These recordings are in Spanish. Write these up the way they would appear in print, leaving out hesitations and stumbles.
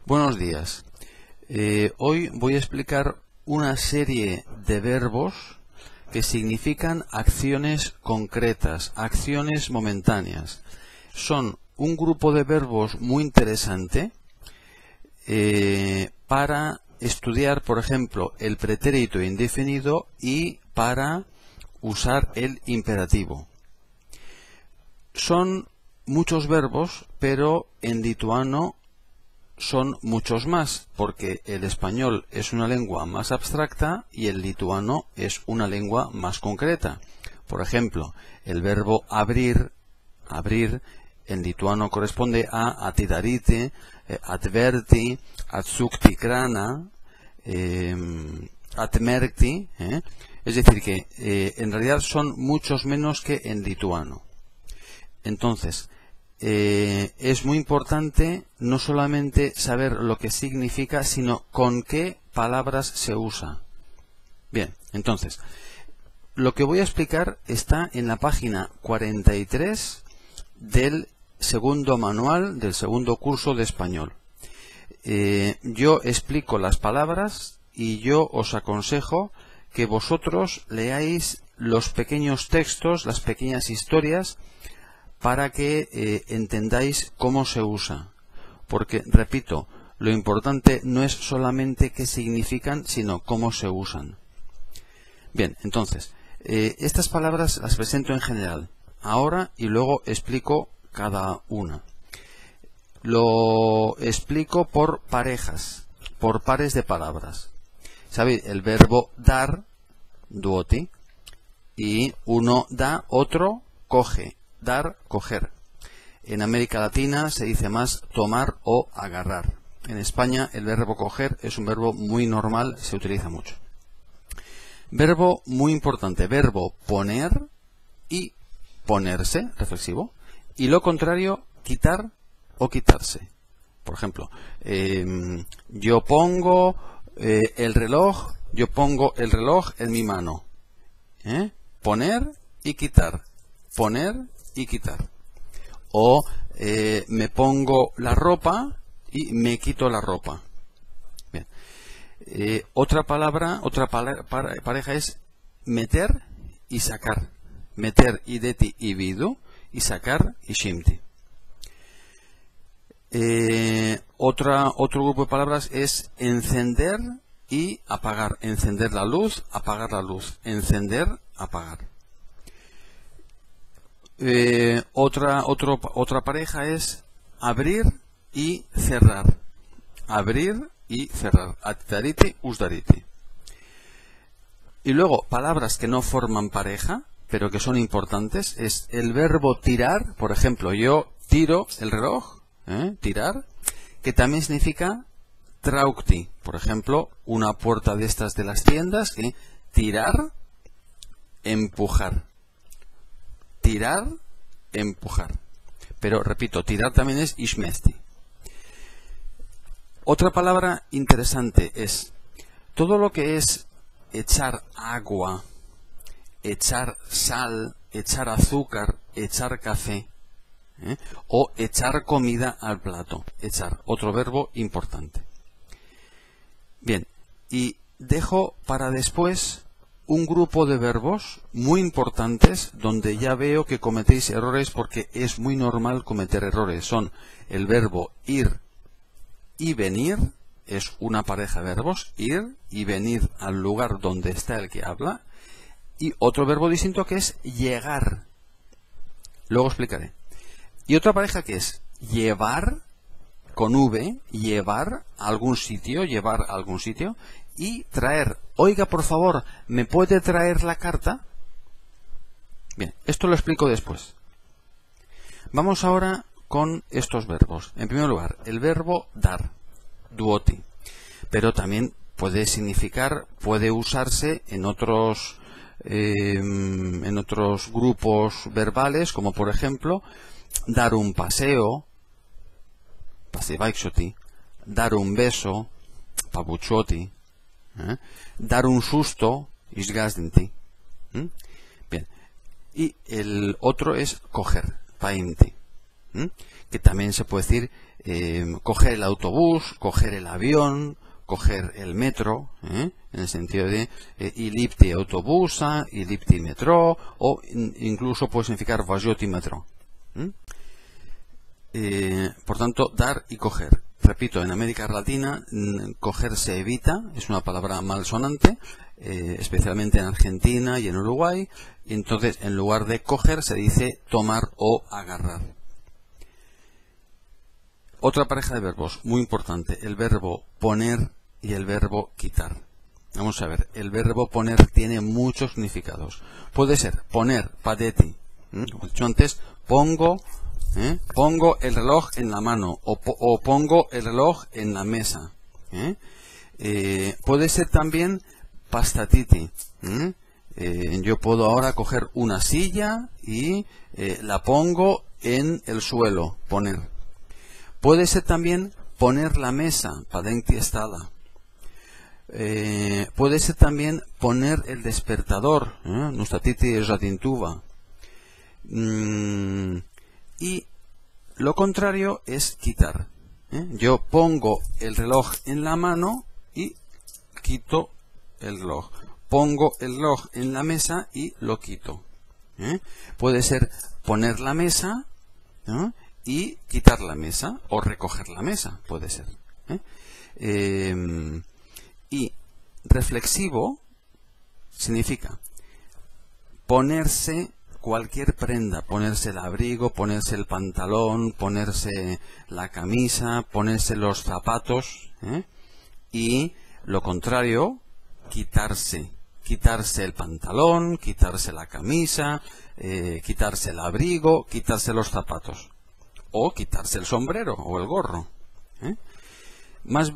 Buenos días. Hoy voy a explicar una serie de verbos que significan acciones concretas, acciones momentáneas. Son un grupo de verbos muy interesante para estudiar, por ejemplo, el pretérito indefinido y para usar el imperativo. Son muchos verbos, pero en lituano son muchos más, porque el español es una lengua más abstracta y el lituano es una lengua más concreta. Por ejemplo, el verbo abrir, en lituano corresponde a atidariti, atverti, atsukti krana, atmerkti, es decir que en realidad son muchos menos que en lituano. Entonces, es muy importante no solamente saber lo que significa, sino con qué palabras se usa. Bien, entonces, lo que voy a explicar está en la página 43 del segundo manual, del segundo curso de español. Yo explico las palabras y yo os aconsejo que vosotros leáis los pequeños textos, las pequeñas historias, para que entendáis cómo se usa. Porque, repito, lo importante no es solamente qué significan, sino cómo se usan. Bien, entonces, estas palabras las presento en general, ahora y luego explico cada una. Lo explico por parejas, por pares de palabras. ¿Sabéis? El verbo dar, duoti, y uno da, otro coge. Dar, coger. En América Latina se dice más tomar o agarrar. En España el verbo coger es un verbo muy normal, se utiliza mucho. Verbo muy importante, verbo poner y ponerse, reflexivo. Y lo contrario, quitar o quitarse. Por ejemplo, yo pongo el reloj en mi mano. Poner y quitar. Poner y quitar. O me pongo la ropa y me quito la ropa. Bien. Otra pareja es meter y sacar. Meter ideti y vidu y sacar y shimti. Otro grupo de palabras es encender y apagar. Encender la luz, apagar la luz. Encender, apagar. Otra pareja es abrir y cerrar. Abrir y cerrar. Atidariti, usdariti. Y luego, palabras que no forman pareja, pero que son importantes, es el verbo tirar. Por ejemplo, yo tiro el reloj, tirar, que también significa traukti. Por ejemplo, una puerta de estas de las tiendas, tirar, empujar. Tirar, empujar. Pero, repito, tirar también es ishmesti. Otra palabra interesante es todo lo que es echar agua, echar sal, echar azúcar, echar café, o echar comida al plato. Echar, otro verbo importante. Bien, y dejo para después un grupo de verbos muy importantes donde ya veo que cometéis errores porque es muy normal cometer errores. Son el verbo ir y venir, es una pareja de verbos, ir y venir al lugar donde está el que habla, y otro verbo distinto que es llegar. Luego explicaré. Y otra pareja que es llevar, con V, llevar a algún sitio, y traer. Oiga, por favor, ¿me puede traer la carta? Bien, esto lo explico después. Vamos ahora con estos verbos. En primer lugar, el verbo dar, duoti. Pero también puede significar, puede usarse en otros grupos verbales, como por ejemplo, dar un paseo, pasevaikshoti, dar un beso, pabuchoti, dar un susto, isgazdinti. Bien. Y el otro es coger, paimti, que también se puede decir coger el autobús, coger el avión, coger el metro, en el sentido de ilipti autobusa, ilipti metro, o incluso puede significar vajoti metro. Por tanto, dar y coger. Repito, en América Latina coger se evita, es una palabra malsonante, especialmente en Argentina y en Uruguay, y entonces en lugar de coger se dice tomar o agarrar. Otra pareja de verbos muy importante, el verbo poner y el verbo quitar. Vamos a ver, el verbo poner tiene muchos significados. Puede ser poner, padeti, como he dicho antes, pongo el reloj en la mano o pongo el reloj en la mesa. Puede ser también pastatiti. Yo puedo ahora coger una silla y la pongo en el suelo, poner. Puede ser también poner la mesa, padenti estada. Puede ser también poner el despertador, nustatiti radintuva. Y lo contrario es quitar. Yo pongo el reloj en la mano y quito el reloj. Pongo el reloj en la mesa y lo quito. Puede ser poner la mesa y quitar la mesa o recoger la mesa, puede ser. Y reflexivo significa ponerse cualquier prenda, ponerse el abrigo, ponerse el pantalón, ponerse la camisa, ponerse los zapatos, y lo contrario, quitarse el pantalón, quitarse la camisa, quitarse el abrigo, quitarse los zapatos, o quitarse el sombrero o el gorro. Más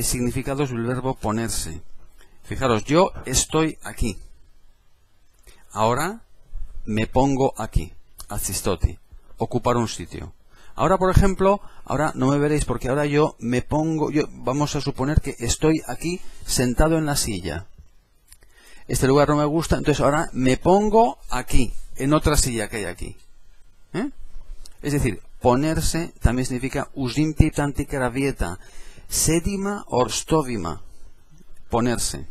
significados del verbo ponerse. Fijaros, yo estoy aquí. Ahora me pongo aquí, azistoti, ocupar un sitio. Ahora, por ejemplo, ahora no me veréis porque ahora yo me pongo, vamos a suponer que estoy aquí sentado en la silla. Este lugar no me gusta, entonces ahora me pongo aquí, en otra silla que hay aquí. Es decir, ponerse también significa usimti tantikaravieta, sedima or stovima, ponerse.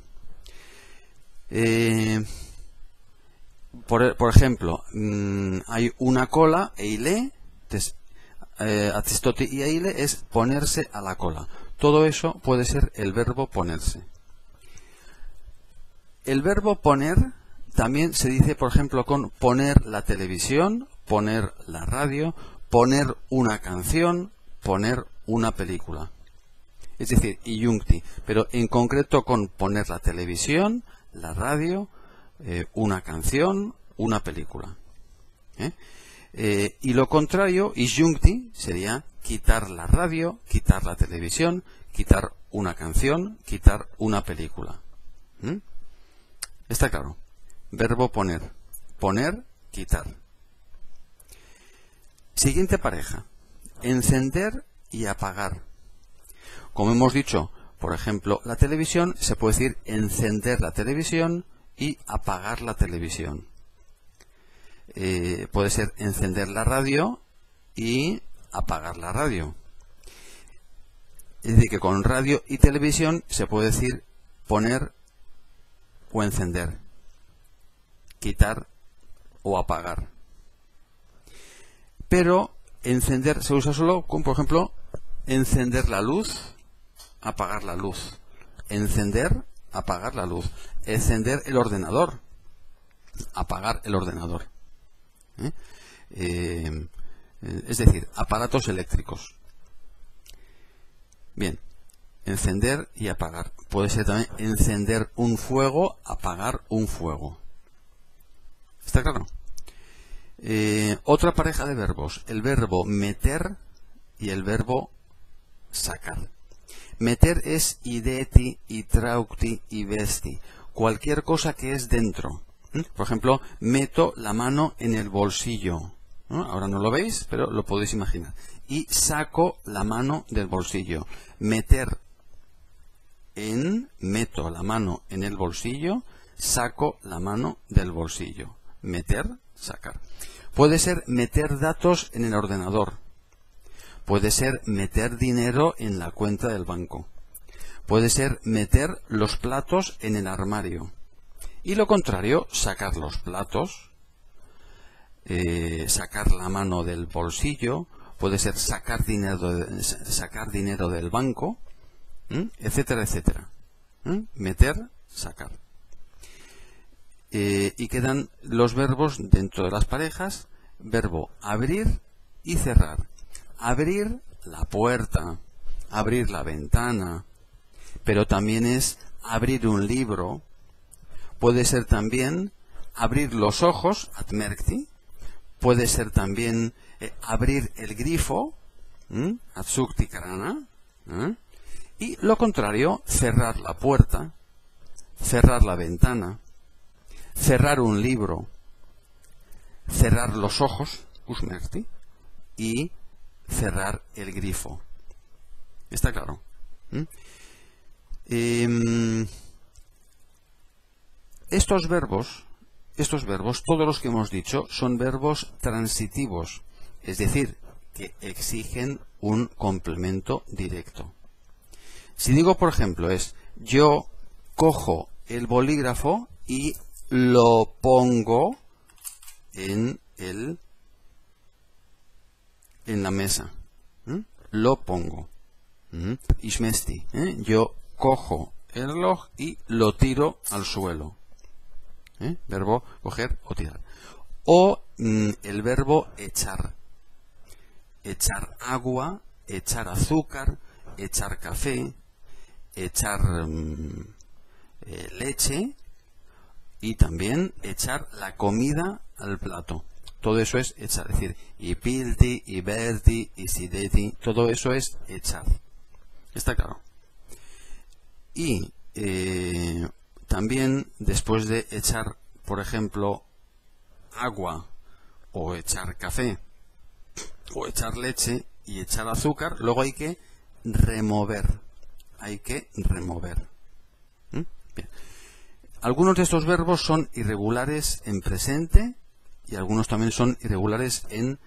Por ejemplo, hay una cola, eile, atistoti y eile es ponerse a la cola. Todo eso puede ser el verbo ponerse. El verbo poner también se dice, por ejemplo, con poner la televisión, poner la radio, poner una canción, poner una película. Es decir, iyuncti, pero en concreto con poner la televisión, la radio, una canción, una película. Y lo contrario, isyuncti, sería quitar la radio, quitar la televisión, quitar una canción, quitar una película. ¿Está claro? Verbo poner. Poner, quitar. Siguiente pareja. Encender y apagar. Como hemos dicho, por ejemplo, la televisión, se puede decir encender la televisión y apagar la televisión. Puede ser encender la radio y apagar la radio. Es decir, que con radio y televisión se puede decir poner o encender, quitar o apagar. Pero encender se usa solo con, por ejemplo, encender la luz, apagar la luz. Encender, apagar la luz. Encender el ordenador, apagar el ordenador. Es decir, aparatos eléctricos. Bien, encender y apagar. Puede ser también encender un fuego, apagar un fuego. ¿Está claro? Otra pareja de verbos, el verbo meter y el verbo sacar. Meter es ideti, itraukti y vesti. Cualquier cosa que es dentro. Por ejemplo, meto la mano en el bolsillo. Ahora no lo veis, pero lo podéis imaginar. Y saco la mano del bolsillo. Meter meto la mano en el bolsillo, saco la mano del bolsillo. Meter, sacar. Puede ser meter datos en el ordenador. puede ser meter dinero en la cuenta del banco, puede ser meter los platos en el armario, y lo contrario, sacar los platos, sacar la mano del bolsillo, puede ser sacar dinero del banco, etcétera, etcétera. Meter, sacar. Y quedan los verbos dentro de las parejas, verbo abrir y cerrar. Abrir la puerta, abrir la ventana, pero también es abrir un libro, puede ser también abrir los ojos, atmerkti, puede ser también abrir el grifo, atsukti karana, y lo contrario, cerrar la puerta, cerrar la ventana, cerrar un libro, cerrar los ojos, usmerkti, y cerrar el grifo. ¿Está claro? Estos verbos, todos los que hemos dicho, son verbos transitivos, es decir, que exigen un complemento directo. Si digo, por ejemplo, yo cojo el bolígrafo y lo pongo en la mesa. Lo pongo. Ismesti. Yo cojo el reloj y lo tiro al suelo. Verbo coger o tirar. O el verbo echar. Echar agua, echar azúcar, echar café, echar leche y también echar la comida al plato. Todo eso es echar, es decir, ipilti, iberti, isideti, todo eso es echar. ¿Está claro? Y también después de echar, por ejemplo, agua o echar café o echar leche y echar azúcar, luego hay que remover. Bien. Algunos de estos verbos son irregulares en presente y algunos también son irregulares en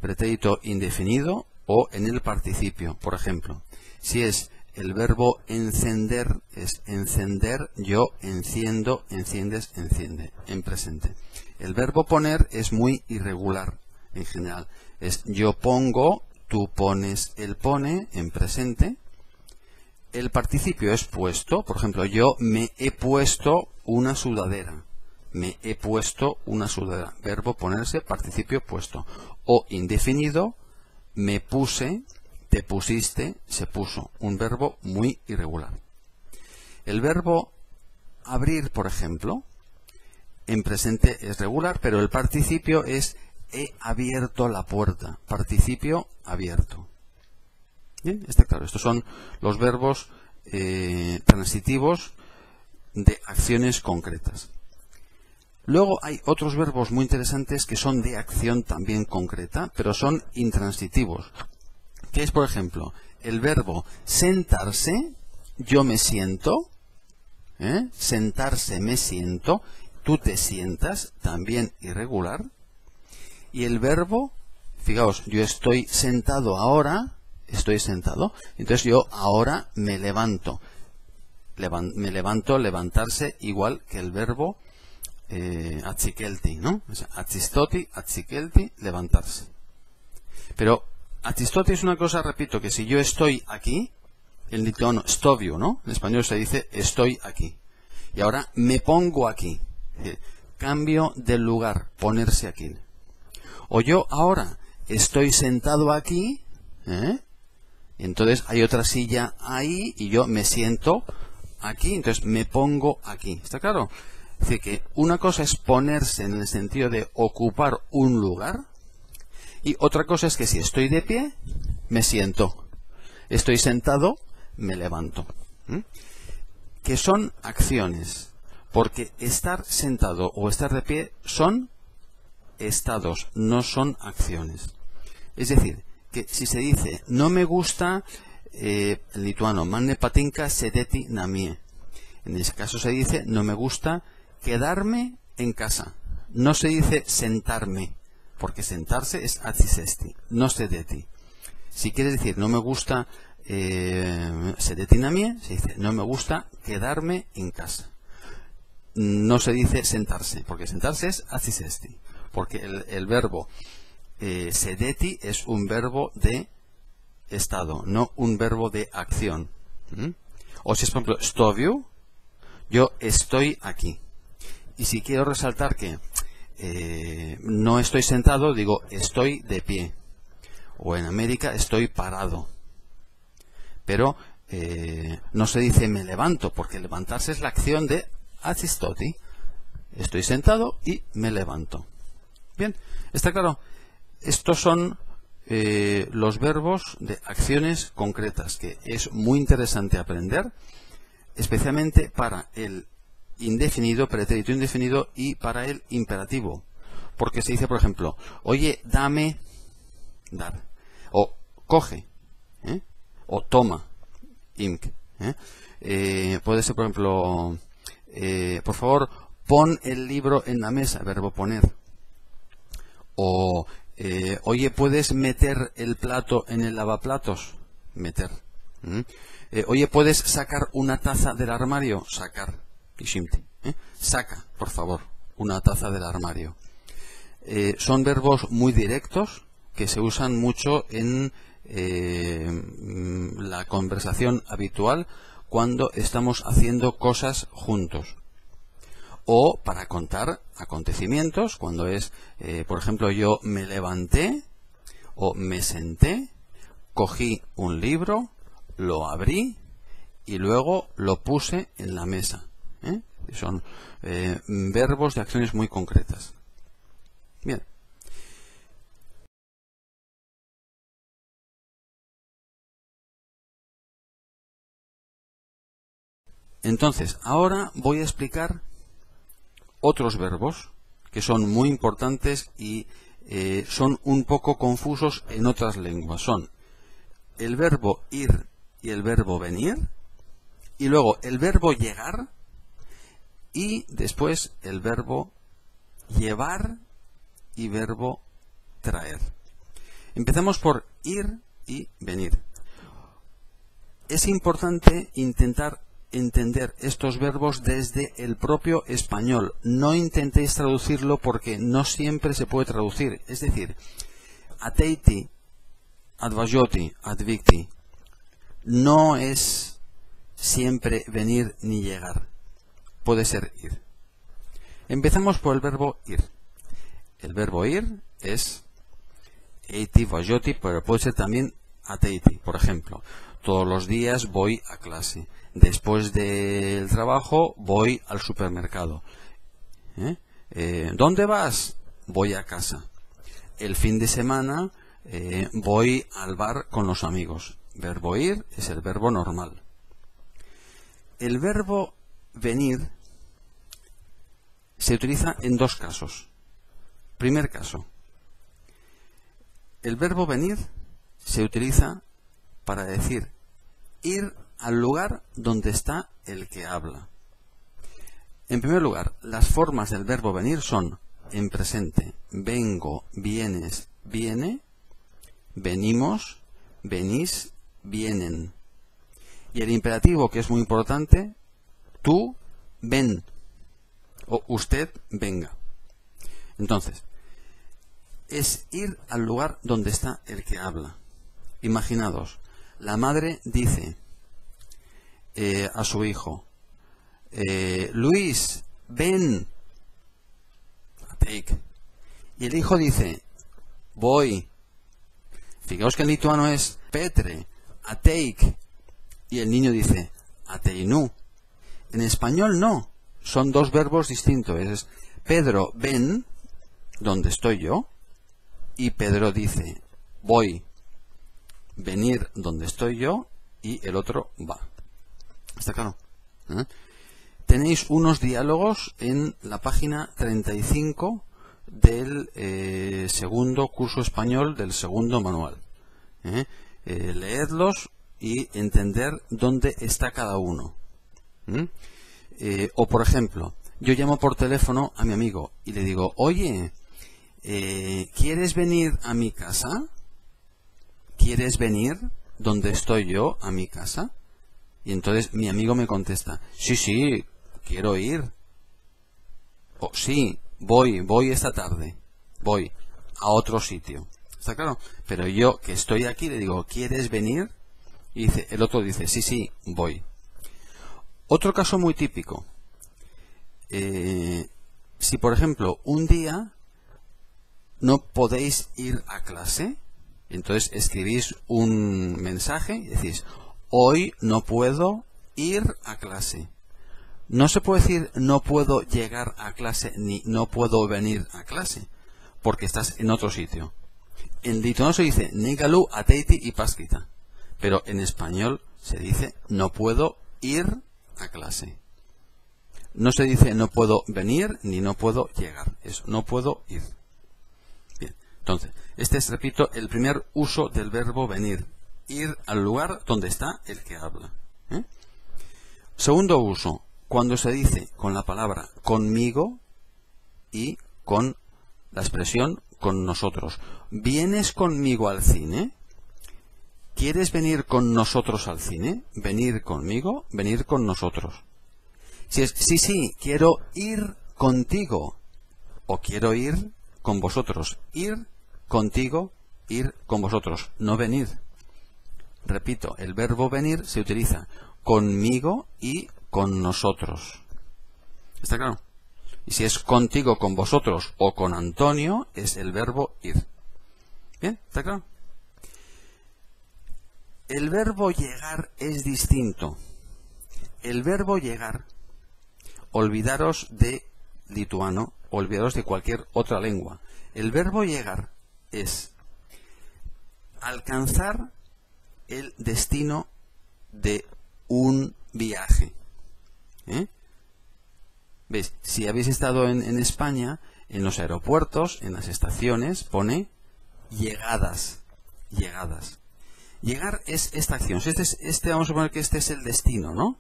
pretérito indefinido o en el participio. Por ejemplo, si es el verbo encender, es encender, yo enciendo, enciendes, enciende, en presente. El verbo poner es muy irregular en general. Es yo pongo, tú pones, él pone, en presente. El participio es puesto, por ejemplo, yo me he puesto una sudadera. Me he puesto una sudadera. Verbo ponerse, participio puesto. O indefinido, me puse, te pusiste, se puso. Un verbo muy irregular. El verbo abrir, por ejemplo, en presente es regular, pero el participio es he abierto la puerta. Participio abierto. Bien, está claro. Estos son los verbos transitivos de acciones concretas. Luego hay otros verbos muy interesantes que son de acción también concreta, pero son intransitivos. Que es, por ejemplo, el verbo sentarse, yo me siento, sentarse, me siento, tú te sientas, también irregular. Y el verbo, fijaos, yo estoy sentado ahora, estoy sentado, entonces yo ahora me levanto. Me levanto, levantarse, igual que el verbo atzikelti, ¿no? O sea, atzistoti, atzikelti, levantarse. Pero atzistoti es una cosa, repito, que si yo estoy aquí, en lituano stovio, ¿no? En español se dice estoy aquí. Y ahora me pongo aquí. Cambio del lugar, ponerse aquí. O yo ahora estoy sentado aquí, entonces hay otra silla ahí y yo me siento aquí, entonces me pongo aquí. ¿Está claro? Es decir, que una cosa es ponerse en el sentido de ocupar un lugar y otra cosa es que si estoy de pie, me siento. Estoy sentado, me levanto. Que son acciones, porque estar sentado o estar de pie son estados, no son acciones. Es decir, que si se dice no me gusta, en lituano, man ne patinka sedeti namie. En ese caso se dice no me gusta quedarme en casa. No se dice sentarme, porque sentarse es atzisesti, no sedeti. Si quieres decir no me gusta sedetinamie, se dice no me gusta quedarme en casa. No se dice sentarse, porque sentarse es acisesti, porque el verbo sedeti es un verbo de estado, no un verbo de acción. O si es por ejemplo stoviu, yo estoy aquí. Y si quiero resaltar que no estoy sentado, digo estoy de pie. O en América estoy parado. Pero no se dice me levanto, porque levantarse es la acción de atsistoti. Estoy sentado y me levanto. Bien, ¿está claro? Estos son los verbos de acciones concretas, que es muy interesante aprender, especialmente para el indefinido, pretérito indefinido, y para el imperativo. Porque se dice, por ejemplo, oye, dame, dar, o coge, o toma, imk. Puede ser, por ejemplo, por favor, pon el libro en la mesa, verbo poner. O, oye, ¿puedes meter el plato en el lavaplatos? Meter. Oye, ¿puedes sacar una taza del armario? Sacar. Saca, por favor, una taza del armario. Son verbos muy directos que se usan mucho en la conversación habitual cuando estamos haciendo cosas juntos. O para contar acontecimientos, cuando es, por ejemplo, yo me levanté o me senté, cogí un libro, lo abrí y luego lo puse en la mesa. Son verbos de acciones muy concretas. Bien. Entonces, ahora voy a explicar otros verbos que son muy importantes y son un poco confusos en otras lenguas. Son el verbo ir y el verbo venir, y luego el verbo llegar, y después el verbo llevar y verbo traer. Empezamos por ir y venir. Es importante intentar entender estos verbos desde el propio español. No intentéis traducirlo porque no siempre se puede traducir. Es decir, ateiti, advajoti, advikti, no es siempre venir ni llegar. Puede ser ir. Empezamos por el verbo ir. El verbo ir es eiti, vajoti, pero puede ser también ateiti. Por ejemplo, todos los días voy a clase. Después del trabajo voy al supermercado. ¿Dónde vas? Voy a casa. El fin de semana voy al bar con los amigos. Verbo ir es el verbo normal. El verbo venir se utiliza en dos casos. Primer caso. El verbo venir se utiliza para decir ir al lugar donde está el que habla. En primer lugar, las formas del verbo venir son en presente: vengo, vienes, viene, venimos, venís, vienen. Y el imperativo, que es muy importante, tú, ven, o usted, venga. Entonces, es ir al lugar donde está el que habla. Imaginados, la madre dice a su hijo, Luis, ven, take. Y el hijo dice, voy. Fijaos que en lituano es Petre, ateik. Y el niño dice, ateinu. En español no, son dos verbos distintos. Es Pedro, ven, donde estoy yo. Y Pedro dice, voy. Venir donde estoy yo. Y el otro va. ¿Está claro? Tenéis unos diálogos en la página 35 del segundo curso español del segundo manual. Leedlos y entender dónde está cada uno. O por ejemplo, yo llamo por teléfono a mi amigo y le digo, oye, ¿quieres venir a mi casa? ¿quieres venir donde estoy yo, a mi casa? Y entonces mi amigo me contesta, sí, sí, quiero ir. O sí, voy esta tarde, voy a otro sitio. ¿Está claro? Pero yo que estoy aquí le digo, ¿quieres venir? Y dice, el otro dice, sí, sí, voy. Otro caso muy típico. Si por ejemplo un día no podéis ir a clase, entonces escribís un mensaje y decís, hoy no puedo ir a clase. No se puede decir no puedo llegar a clase ni no puedo venir a clase, porque estás en otro sitio. En lituano se dice negalu ateiti y paskita, pero en español se dice no puedo ir a clase. No se dice no puedo venir ni no puedo llegar, es no puedo ir. Bien, entonces, este es, repito, el primer uso del verbo venir, ir al lugar donde está el que habla. Segundo uso, cuando se dice con la palabra conmigo y con la expresión con nosotros. ¿Vienes conmigo al cine? ¿Quieres venir con nosotros al cine? Venir conmigo, venir con nosotros. Si es sí, sí, quiero ir contigo o quiero ir con vosotros. Ir contigo, ir con vosotros, no venir. Repito, el verbo venir se utiliza conmigo y con nosotros. ¿Está claro? Y si es contigo, con vosotros o con Antonio, es el verbo ir. ¿Bien? ¿Está claro? El verbo llegar es distinto. El verbo llegar, olvidaros de lituano, olvidaros de cualquier otra lengua. El verbo llegar es alcanzar el destino de un viaje. ¿Veis? Si habéis estado en España, en los aeropuertos, en las estaciones, pone llegadas. Llegadas. Llegar es esta acción. Vamos a suponer que este es el destino, ¿no?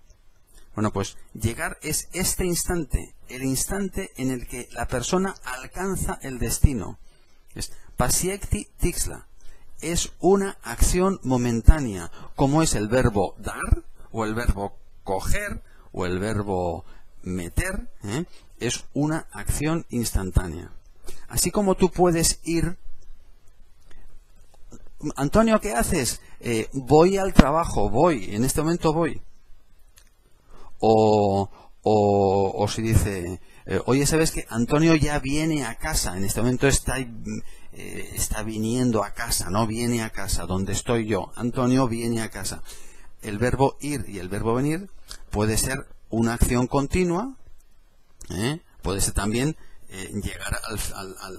Bueno, pues llegar es este instante, el instante en el que la persona alcanza el destino. Es pasiekti tixla. Es una acción momentánea, como es el verbo dar, o el verbo coger, o el verbo meter, es una acción instantánea. Así como tú puedes ir, Antonio, ¿qué haces? Voy al trabajo, voy, en este momento voy. O si dice, oye, ¿sabes qué? Antonio ya viene a casa, en este momento está viniendo a casa, no viene a casa, donde estoy yo. Antonio viene a casa. El verbo ir y el verbo venir puede ser una acción continua, puede ser también llegar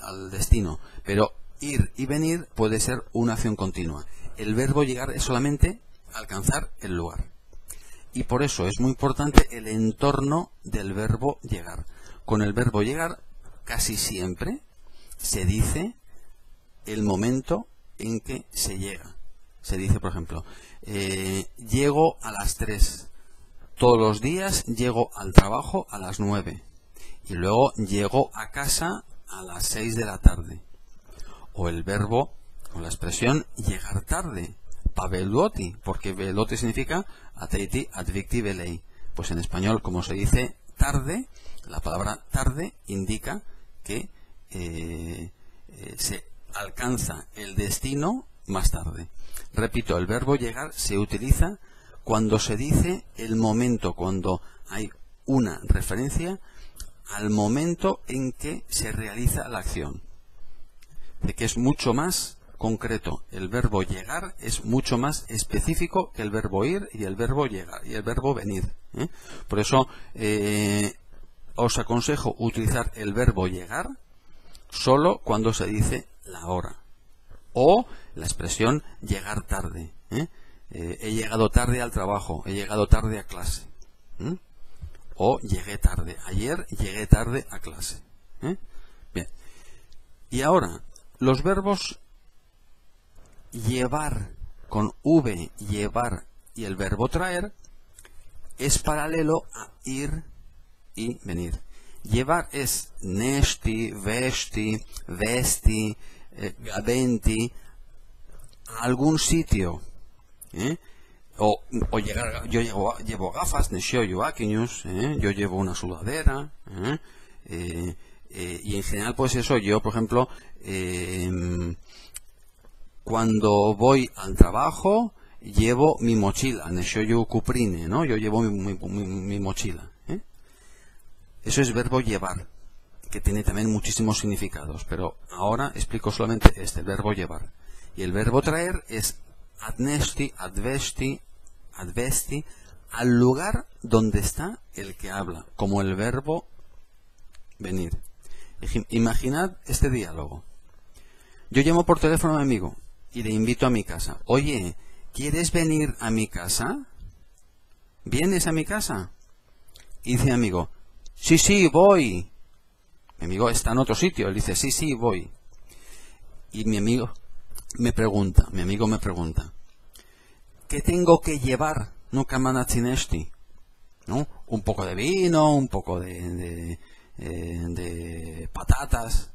al destino, pero ir y venir puede ser una acción continua. El verbo llegar es solamente alcanzar el lugar. Y por eso es muy importante el entorno del verbo llegar. Con el verbo llegar casi siempre se dice el momento en que se llega. Se dice, por ejemplo, llego a las 3. Todos los días llego al trabajo a las 9. Y luego llego a casa a las 6 de la tarde. O el verbo, o la expresión llegar tarde. Paveluoti, porque veluoti significa ateiti advicti velei. Pues en español, como se dice tarde, la palabra tarde indica que se alcanza el destino más tarde. Repito, el verbo llegar se utiliza cuando se dice el momento, cuando hay una referencia al momento en que se realiza la acción. De que es mucho más concreto. El verbo llegar es mucho más específico que el verbo ir y el verbo llegar y el verbo venir. Por eso os aconsejo utilizar el verbo llegar solo cuando se dice la hora o la expresión llegar tarde. He llegado tarde al trabajo, he llegado tarde a clase. O llegué tarde. Ayer llegué tarde a clase. Bien. Y ahora, los verbos llevar con V, llevar, y el verbo traer es paralelo a ir y venir. Llevar es nesti, vesti, vesti, gaventi. a algún sitio, o llegar, yo llevo gafas, yo llevo una sudadera, y en general pues eso, yo por ejemplo, cuando voy al trabajo llevo mi mochila, yo cuprine, ¿no? Yo llevo mi mochila. Eso es verbo llevar, que tiene también muchísimos significados, pero ahora explico solamente este, el verbo llevar. Y el verbo traer es adnesti, advesti, al lugar donde está el que habla, como el verbo venir. Imaginad este diálogo. Yo llamo por teléfono a mi amigo y le invito a mi casa. Oye, ¿quieres venir a mi casa? ¿Vienes a mi casa? Y dice mi amigo, sí, sí, voy. Mi amigo está en otro sitio, él dice, sí, sí, voy. Y mi amigo me pregunta, ¿qué tengo que llevar? No kamanatzinesti, ¿no? Un poco de vino, un poco de patatas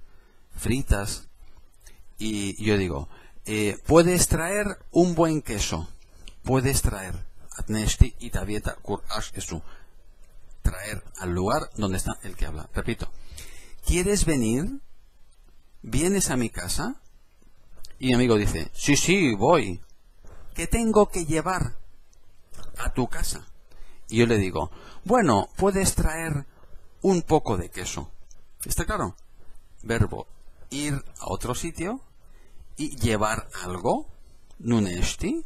fritas. Y yo digo, puedes traer un buen queso. Puedes traer. Atnesti y tabieta kur ash esu. Traer al lugar donde está el que habla. Repito. ¿Quieres venir? ¿Vienes a mi casa? Y mi amigo dice, sí, sí, voy. ¿Qué tengo que llevar a tu casa? Y yo le digo, bueno, puedes traer un poco de queso. ¿Está claro? Verbo ir a otro sitio y llevar algo, nunesti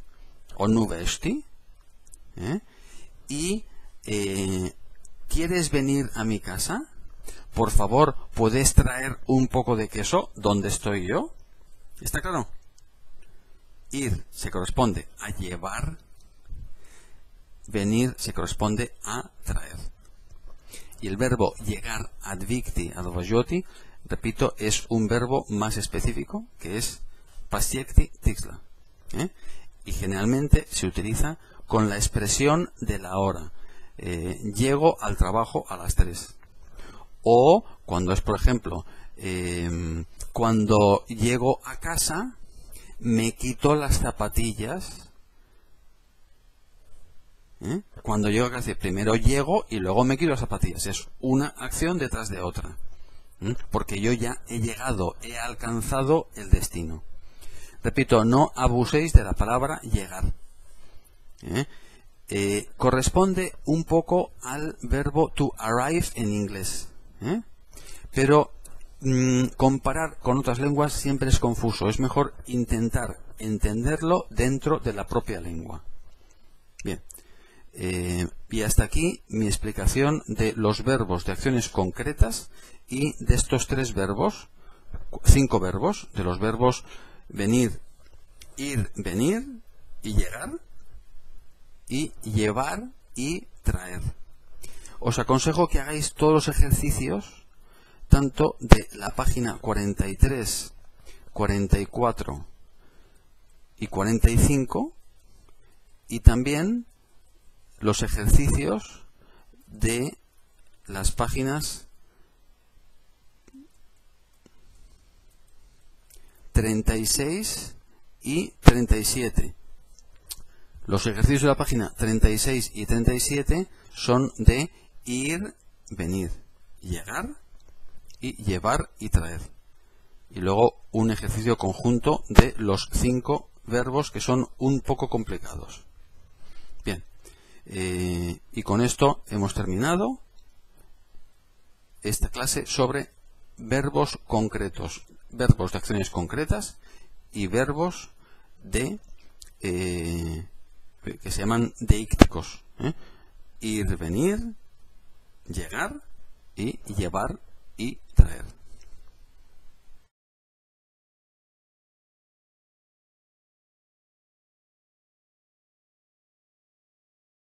o nuvesti, y ¿quieres venir a mi casa? Por favor, ¿puedes traer un poco de queso donde estoy yo? ¿Está claro? Ir se corresponde a llevar, venir se corresponde a traer. Y el verbo llegar, advikti, advajoti, repito, es un verbo más específico, que es pasiekti tixla. Y generalmente se utiliza con la expresión de la hora. Llego al trabajo a las 3. O cuando es, por ejemplo, cuando llego a casa, me quito las zapatillas. Cuando llego a casa, primero llego y luego me quito las zapatillas. Es una acción detrás de otra. Porque yo ya he llegado, he alcanzado el destino. Repito, no abuséis de la palabra llegar. Corresponde un poco al verbo to arrive en inglés. Pero comparar con otras lenguas siempre es confuso. Es mejor intentar entenderlo dentro de la propia lengua. Bien. Y hasta aquí mi explicación de los verbos de acciones concretas y de estos 3 verbos, 5 verbos, de los verbos venir, ir, venir y llegar, y llevar y traer. Os aconsejo que hagáis todos los ejercicios, tanto de la página 43, 44 y 45, y también los ejercicios de las páginas 36 y 37. Los ejercicios de la página 36 y 37 son de ir, venir, llegar y llevar y traer. Y luego un ejercicio conjunto de los 5 verbos que son un poco complicados. Bien. Y con esto hemos terminado esta clase sobre verbos concretos, verbos de acciones concretas y verbos de que se llaman deícticos. Ir, venir, llegar y llevar y traer.